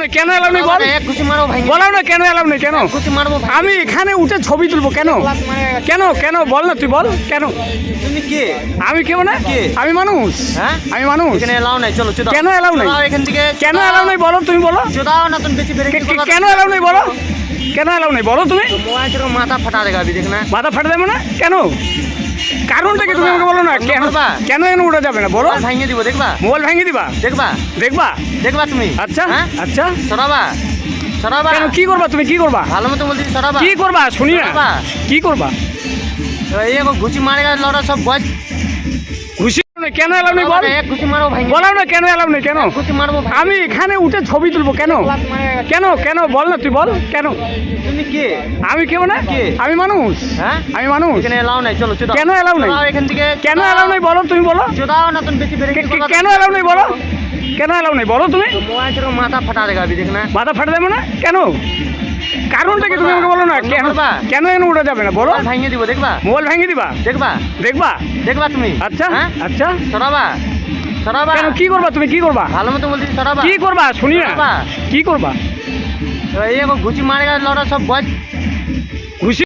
নেই, কেন এলাও নেই বল? এক ঘুষি মারবো ভাই, বলাও না কেন এলাও নেই, কেন? ঘুষি মারবো ভাই। আমি এখানে উঠে ছবি তুলবো কেন? কেন কেন বল না, তুই বল কেন? তুমি কে? আমি কে মানে? কে? আমি মানুষ। হ্যাঁ? আমি মানুষ। এখানে এলাও নাই, চলো চলো। কেন এলাও নাই? এখান থেকে কেন এলাও নাই বলো, তুমি বলো। চোদাও না, তুমি বেশি বেড়ে কেন এলাও নাই বলো? কেন এলাও নাই বলো তুমি? মোবাইল থেকে মাথা ফাটা দেगा अभी देखना। মাথা ফাটে দেবে না কেন? কারণটা কি তুমি আমাকে বলো না? কেন করবা? কেন এখানে উঠে যাবে না বলো? মোবাইল ভাঙিয়ে দিব, দেখবা মোবাইল ভেঙে দিবা? দেখবা দেখবা? দেখবা তুমি। আচ্ছা হ্যাঁ? আচ্ছা, সরাবা সরাবা। কেন কি করবা তুমি, কি করবা? ভালো মতো বলছি, সরাবা। কি করবা শুনি না, সরাবা। কি করবা? এই ঘুষি মারেগা লড়া সব বয়স। ঘুষি কেন এলাও নেই বল? এক ঘুষি মারবো ভাই, বলাও না কেন এলাও নেই, কেন? ঘুষি মারবো ভাই। আমি এখানে উঠে ছবি তুলবো কেন? কেন কেন বল না, তুই বল কেন? তুমি কে? আমি কে মানে? কে? আমি মানুষ। হ্যাঁ? আমি মানুষ। এখানে এলাও নাই, চলো চোদাও। কেন এলাও নাই? চোদাও এখান থেকে। কেন এলাও নাই বলো, তুমি বলো। চোদাও না, তুমি বেশি বেড়ে কেন এলাও নাই বলো? কেন এলাও নাই বলো তুমি? মোবাইল থেকে মাথা ফাটা দেगा अभी देखना। মাথা ফাটে দেবে না কেন? কারণটা কি তুমি আমাকে বলো না? বন্ধ কেন করবা? কেন এখানে উঠে যাবে না বলো? মোবাইল ভাঙিয়ে দিব, দেখবা মোবাইল ভেঙে দিবা? দেখবা দেখবা? দেখবা তুমি। আচ্ছা হ্যাঁ? আচ্ছা, সরাবা সরাবা। কেন কি করবা তুমি, কি করবা? ভালো মতো বলছি, সরাবা। কি করবা শুনি না, সরাবা। কি করবা? এই ঘুষি মারেগা লড়া সব বয়স। ঘুষি